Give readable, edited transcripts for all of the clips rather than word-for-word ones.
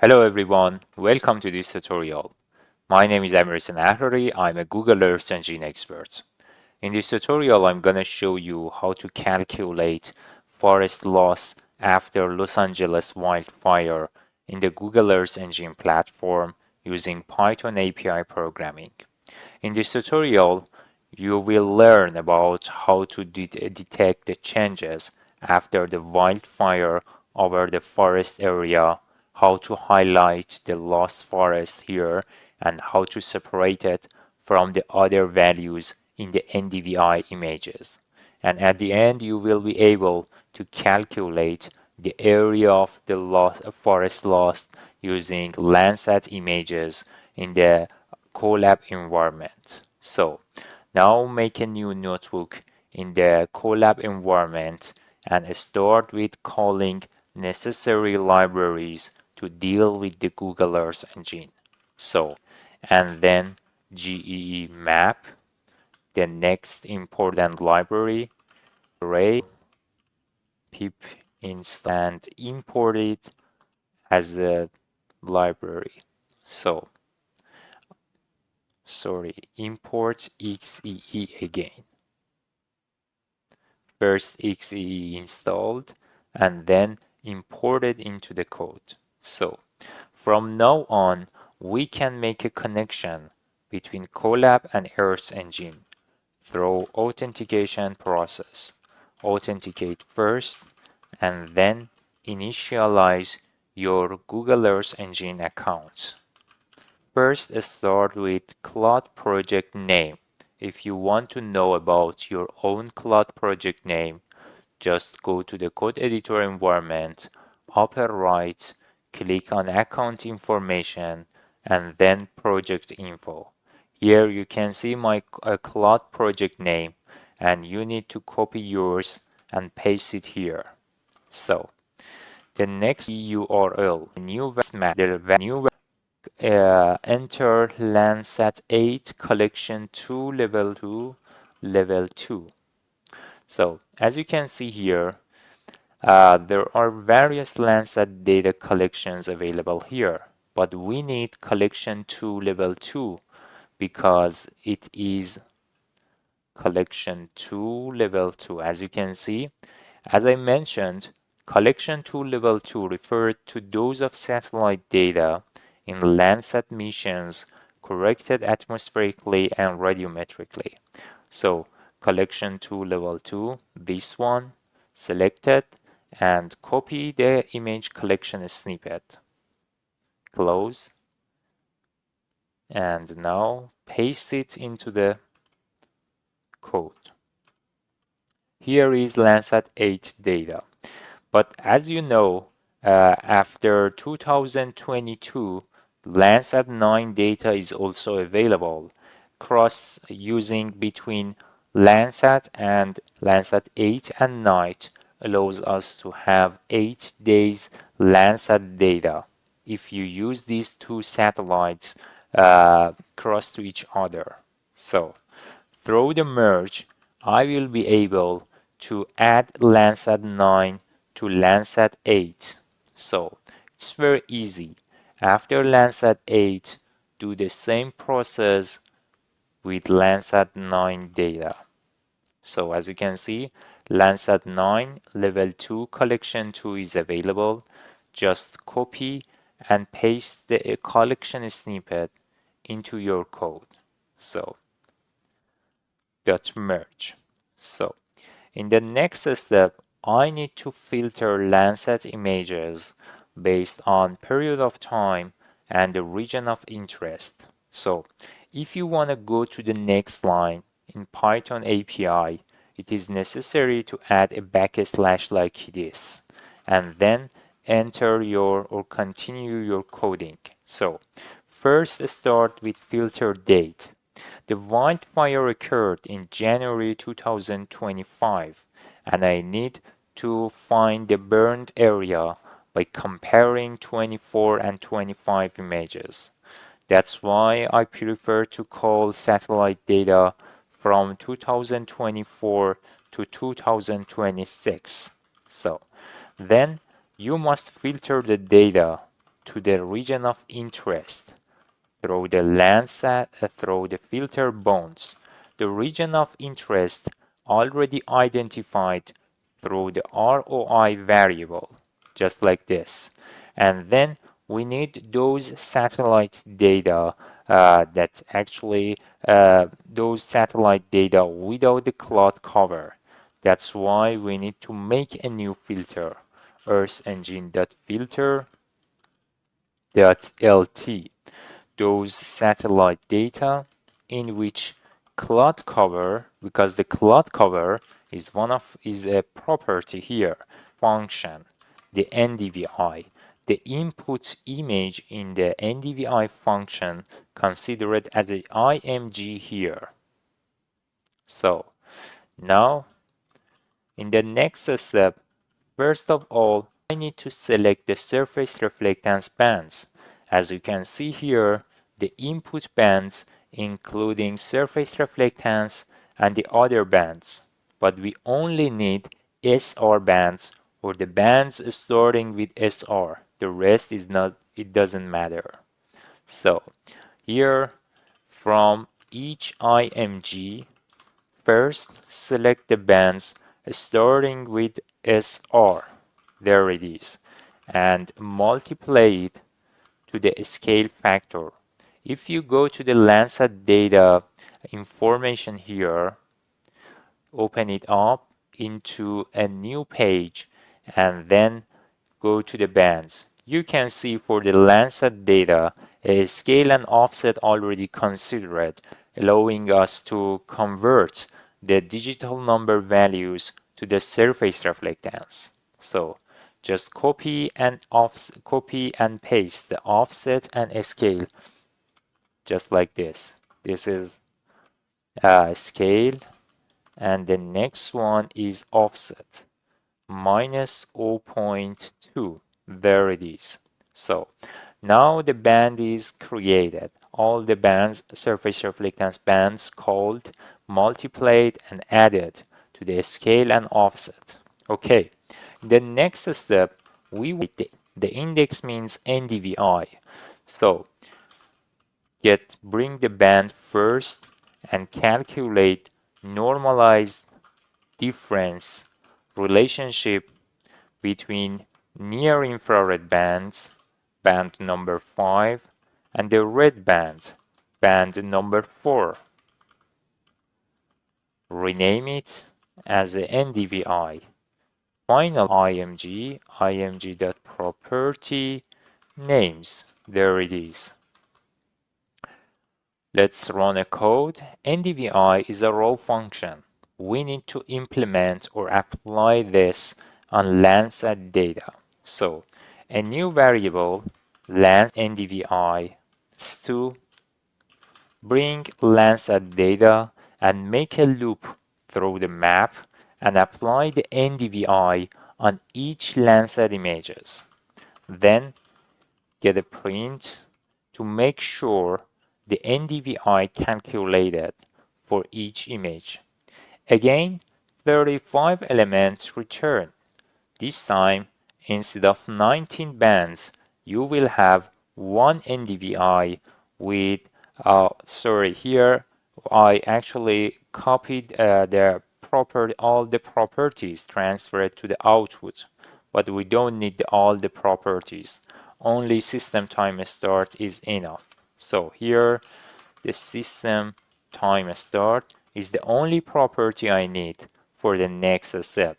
Hello everyone, welcome to this tutorial. My name is Emerson Ahrari, I'm a Google Earth Engine expert. In this tutorial, I'm gonna show you how to calculate forest loss after Los Angeles wildfire in the Google Earth Engine platform using Python API programming. In this tutorial, you will learn about how to detect the changes after the wildfire over the forest area, how to highlight the lost forest here, and how to separate it from the other values in the NDVI images. And at the end, you will be able to calculate the area of the forest lost using Landsat images in the Colab environment. So now make a new notebook in the Colab environment and start with calling necessary libraries to deal with the Google Earth Engine. So, and then GEE map, the next important library, array, pip install, and import it as a library. So, import XEE again. First XEE installed and then imported into the code. So from now on, we can make a connection between Colab and Earth Engine through authentication process. Authenticate first and then initialize your Google Earth Engine account. First, start with Cloud project name. If you want to know about your own Cloud project name, just go to the code editor environment, upper right, click on account information, and then project info. Here you can see my Cloud project name, and you need to copy yours and paste it here. So the next URL, the new map, the new enter Landsat 8 collection 2 level 2. So as you can see here, there are various Landsat data collections available here, but we need collection 2 level 2 because it is collection 2 level 2. As you can see, as I mentioned, collection 2 level 2 referred to those of satellite data in Landsat missions corrected atmospherically and radiometrically. So collection 2 level 2, this one, selected and copy the image collection snippet. Close. And now paste it into the code. Here is Landsat 8 data. But as you know, after 2022, Landsat 9 data is also available. Cross using between Landsat and Landsat 8 and 9 allows us to have 8 days Landsat data if you use these two satellites cross to each other. So through the merge, I will be able to add Landsat 9 to Landsat 8. So it's very easy. After Landsat 8, do the same process with Landsat 9 data. So as you can see, Landsat 9 level 2 collection 2 is available. Just copy and paste the collection snippet into your code. So dot merge. So in the next step, I need to filter Landsat images based on period of time and the region of interest. So if you want to go to the next line in Python API, it is necessary to add a backslash like this and then enter your or continue your coding. So first start with filter date. The wildfire occurred in January 2025 and I need to find the burned area by comparing 24 and 25 images. That's why I prefer to call satellite data from 2024 to 2026. So then you must filter the data to the region of interest through the Landsat through the filter bounds. The region of interest already identified through the ROI variable, just like this. And then we need those satellite data that actually those satellite data without the cloud cover. That's why we need to make a new filter, Earth engine.filter.lt. Those satellite data in which cloud cover, because the cloud cover is a property here, function, the NDVI. The input image in the NDVI function considered as an IMG here. So now in the next step, first of all, I need to select the surface reflectance bands. As you can see here, the input bands including surface reflectance and the other bands, but we only need SR bands or the bands starting with SR. The rest is not, it doesn't matter. So here from each IMG, first select the bands starting with SR. There it is, and multiply it to the scale factor. If you go to the Landsat data information here, open it up into a new page and then go to the bands. You can see for the Landsat data, a scale and offset already considered, allowing us to convert the digital number values to the surface reflectance. So just copy and paste the offset and scale just like this. This is scale, and the next one is offset minus 0.2. There it is. So now the band is created. All the bands, surface reflectance bands called, multiplied and added to the scale and offset. Okay, the next step, we will the index means NDVI. So bring the band first and calculate normalized difference relationship between near infrared bands, band number 5, and the red band, band number 4. Rename it as the NDVI. Final IMG, img.property names. There it is. Let's run a code. NDVI is a raw function. We need to implement or apply this on Landsat data. So a new variable, Landsat NDVI, is to bring Landsat data and make a loop through the map and apply the NDVI on each Landsat images. Then get a print to make sure the NDVI calculated for each image. Again, 35 elements return. This time, instead of 19 bands, you will have one NDVI with, sorry, here I actually copied all the properties transferred to the output, but we don't need all the properties. Only system time start is enough. So here, the system time start is the only property I need for the next step.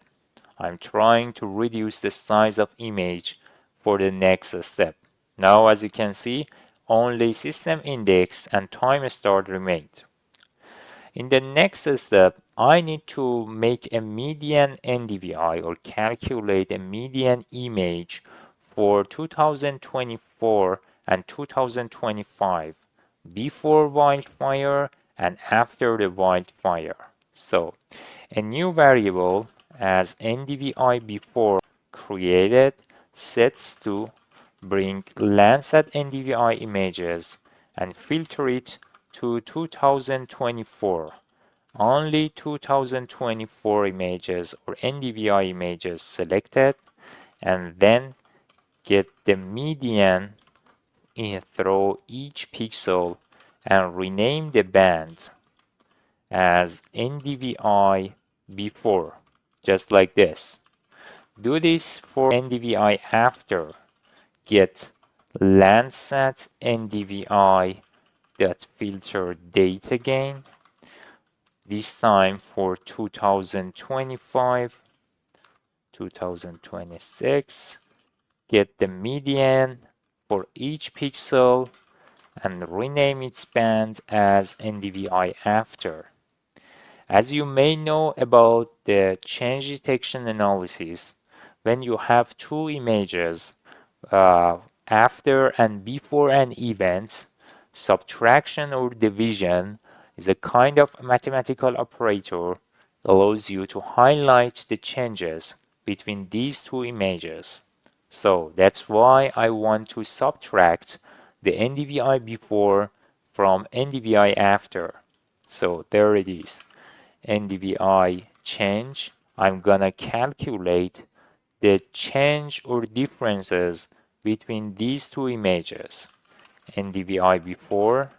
I'm trying to reduce the size of image for the next step. Now, as you can see, only system index and time start remained. In the next step, I need to make a median NDVI or calculate a median image for 2024 and 2025, before wildfire and after the wildfire. So a new variable as NDVI before created sets to bring Landsat NDVI images and filter it to 2024. Only 2024 images or NDVI images selected, and then get the median in through each pixel and rename the band as NDVI before, just like this. Do this for NDVI after. Get Landsat NDVI dot filter date again, this time for 2025, 2026. Get the median for each pixel and rename its band as NDVI after. As you may know about the change detection analysis, when you have two images, after and before an event, subtraction or division is a kind of mathematical operator allows you to highlight the changes between these two images. So that's why I want to subtract the NDVI before from NDVI after. So there it is. NDVI change. I'm gonna calculate the change or differences between these two images. NDVI before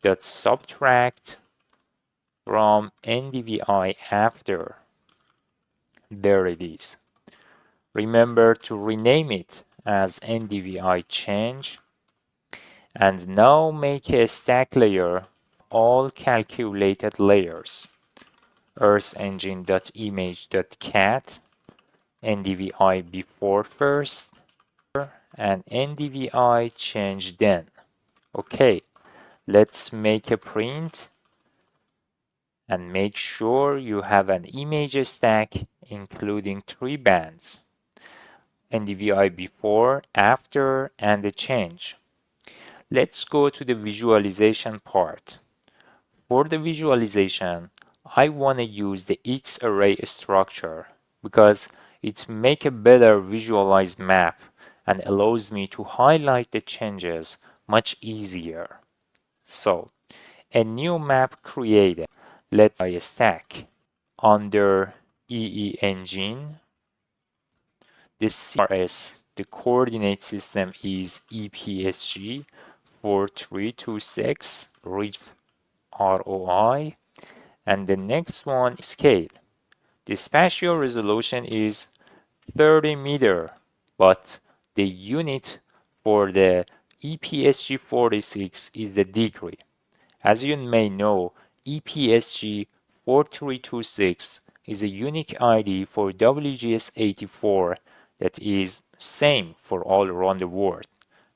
dot subtract from NDVI after. There it is. Remember to rename it as NDVI change. And now make a stack layer all calculated layers. EarthEngine.image.cat, NDVI before first, and NDVI change then. Okay, let's make a print and make sure you have an image stack including 3 bands. NDVI before, after, and the change. Let's go to the visualization part. For the visualization, I want to use the X-array structure because it makes a better visualized map and allows me to highlight the changes much easier. So, a new map created. Let's buy a stack. Under EE Engine, the CRS, the coordinate system is EPSG 4326, read ROI, and the next one is scale. The spatial resolution is 30 meter, but the unit for the EPSG 46 is the degree. As you may know, EPSG 4326 is a unique ID for WGS84 that is same for all around the world.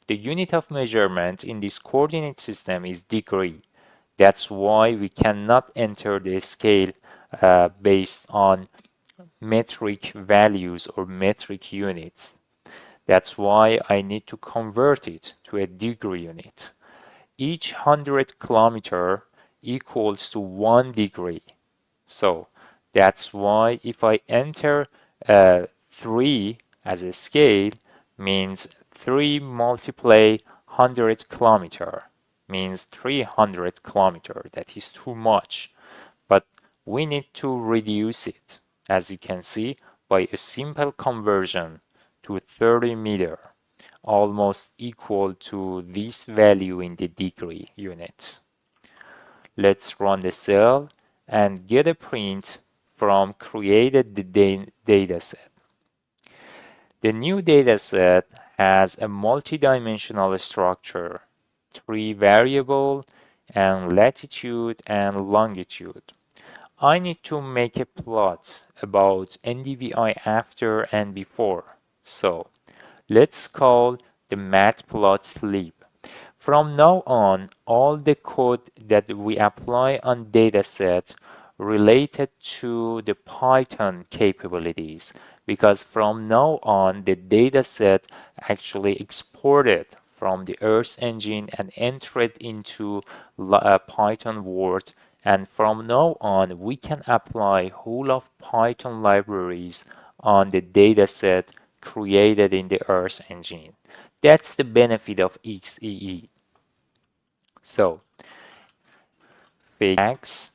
The unit of measurement in this coordinate system is degree. That's why we cannot enter the scale based on metric values or metric units. That's why I need to convert it to a degree unit. Each 100 kilometer equals to 1 degree. So that's why if I enter 3 as a scale, means 3 multiply 100 kilometer, means 300 kilometer. That is too much. But we need to reduce it, as you can see, by a simple conversion to 30 meter, almost equal to this value in the degree units. Let's run the cell and get a print from created the dataset. The new dataset has a multidimensional structure, 3 variable and latitude and longitude. I need to make a plot about NDVI after and before. So let's call the matplotlib. From now on, all the code that we apply on dataset related to the Python capabilities, because from now on the dataset actually exported from the Earth engine and entered into Python world, and from now on we can apply whole of Python libraries on the dataset created in the Earth engine. That's the benefit of XEE. So, fix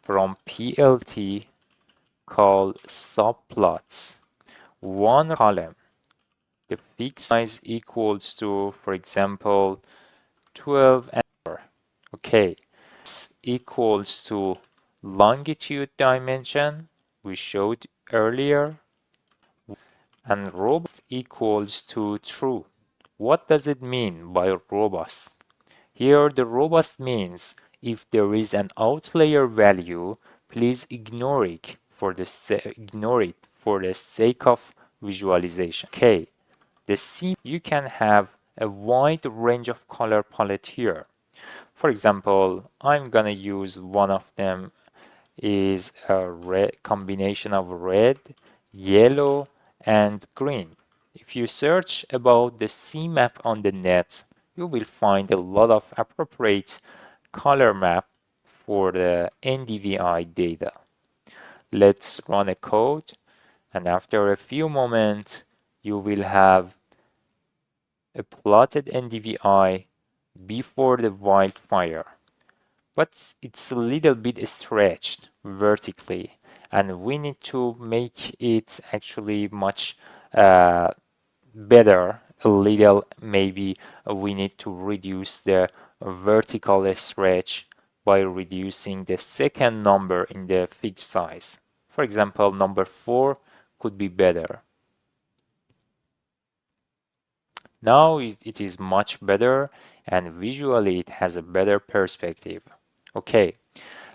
from PLT called subplots. One column, the fixed size equals to, for example, 12 and 4. Okay, this equals to longitude dimension we showed earlier, and robust equals to true. What does it mean by robust? Here the robust means if there is an outlier value, please ignore it for the sake of visualization. Okay, the C you can have a wide range of color palette here. For example, I'm gonna use one of them is a red combination of red, yellow, and green. If you search about the C map on the net, you will find a lot of appropriate color map for the NDVI data. Let's run a code, and after a few moments, you will have a plotted NDVI before the wildfire. But it's a little bit stretched vertically, and we need to make it actually much better a little. Maybe we need to reduce the vertical stretch by reducing the second number in the fixed size. For example, number 4 could be better. Now it is much better, and visually it has a better perspective. Okay,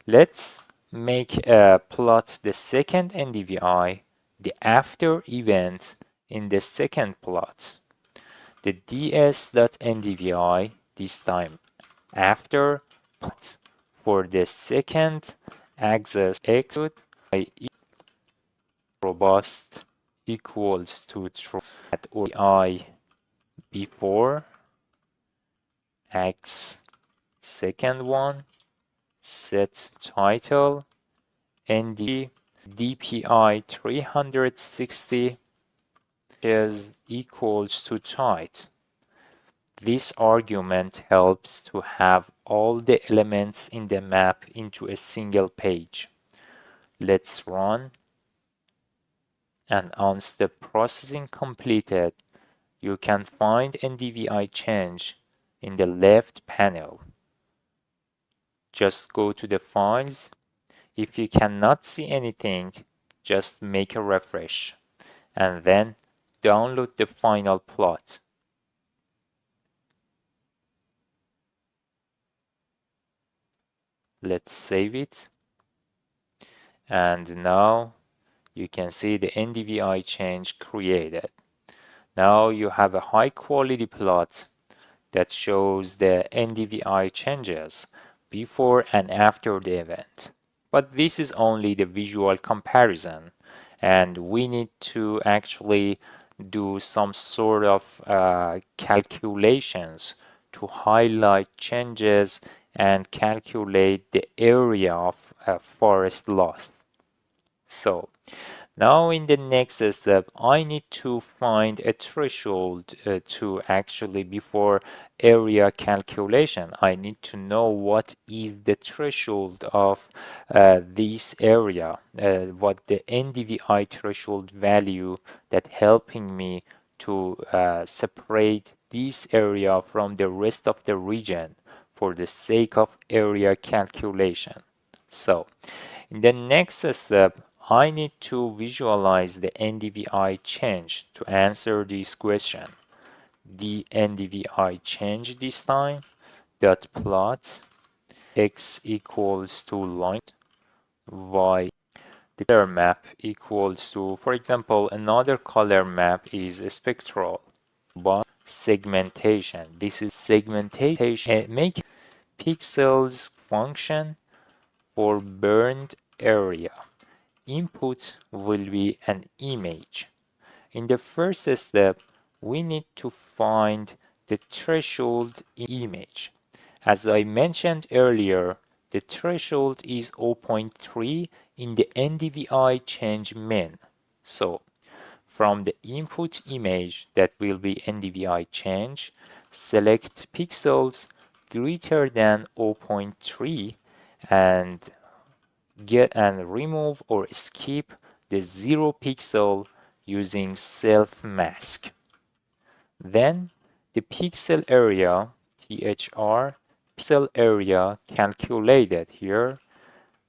let's plot the second NDVI, the after event in the second plot. The ds.ndvi this time after plot for the second axis x robust equals to true at I before x second one set title nd dpi 360 is equals to tight. This argument helps to have all the elements in the map into a single page. Let's run, and once the processing completed, you can find NDVI change in the left panel. Just go to the files. If you cannot see anything, just make a refresh and then download the final plot. Let's save it. And now you can see the NDVI change created. Now you have a high quality plot that shows the NDVI changes before and after the event. But this is only the visual comparison, and we need to actually do some sort of calculations to highlight changes and calculate the area of forest loss. So now in the next step, I need to find a threshold to actually before area calculation. I need to know what is the threshold of this area, what the NDVI threshold value that helping me to separate this area from the rest of the region for the sake of area calculation. So in the next step, I need to visualize the NDVI change to answer this question. The NDVI change this time dot plot x equals to line y. The color map equals to, for example, another color map is spectral. But segmentation. This is segmentation. Make pixels function for burned area. Input will be an image. In the first step, we need to find the threshold image. As I mentioned earlier, the threshold is 0.3 in the NDVI change min. So, from the input image that will be NDVI change, select pixels greater than 0.3 and remove or skip the 0 pixel using self mask. Then the pixel area thr pixel area calculated here.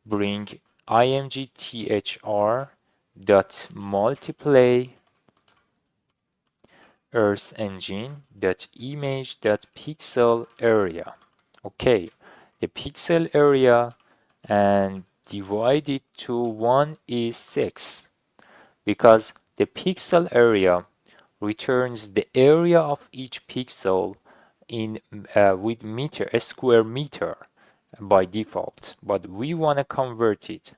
Bring img thr dot multiply earth engine dot image dot pixel area. Okay, the pixel area and divide it to 1 is 6 because the pixel area returns the area of each pixel in with meter, a square meter by default, but we want to convert it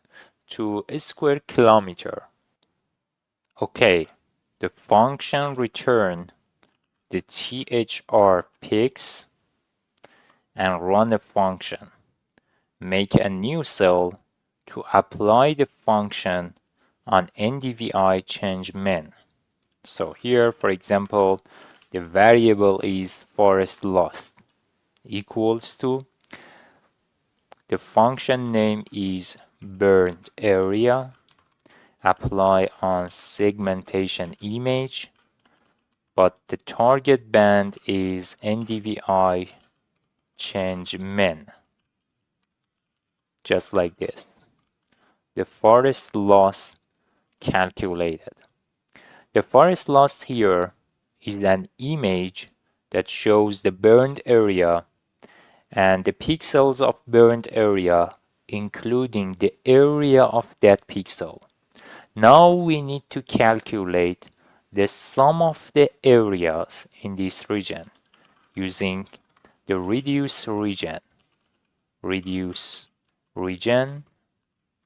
to a square kilometer. Okay, the function return the thr pix and run the function. Make a new cell to apply the function on NDVI change min. So here, for example, the variable is forest lost equals to, the function name is burned area, apply on segmentation image, but the target band is NDVI change min, just like this. The forest loss calculated. The forest loss here is an image that shows the burned area and the pixels of burned area, including the area of that pixel. Now we need to calculate the sum of the areas in this region using the reduce region. Reduce region,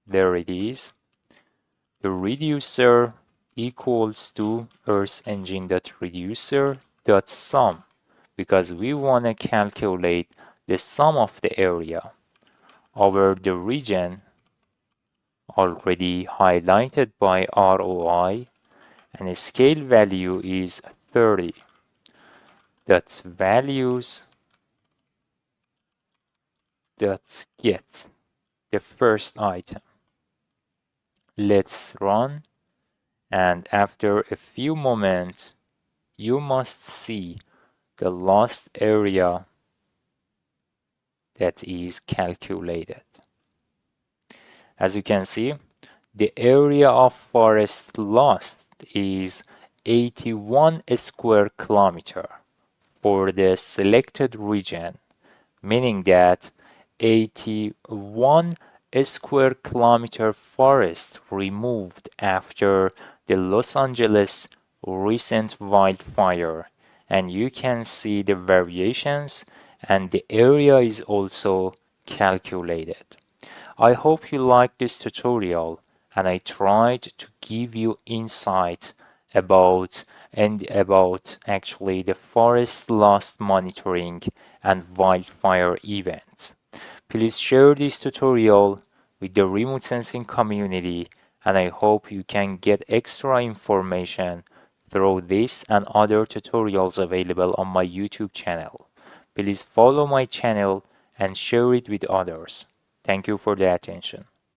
there it is. The reducer equals to earth engine dot reducer dot sum, because we want to calculate the sum of the area over the region already highlighted by ROI, and the scale value is 30. That's values dot get the first item. Let's run, and after a few moments you must see the lost area that is calculated. As you can see, the area of forest lost is 81 square kilometer for the selected region, meaning that 81 square kilometer forest removed after the Los Angeles recent wildfire, and you can see the variations and the area is also calculated. I hope you liked this tutorial and I tried to give you insight about actually the forest loss monitoring and wildfire events. Please share this tutorial with the remote sensing community, and I hope you can get extra information through this and other tutorials available on my YouTube channel. Please follow my channel and share it with others. Thank you for the attention.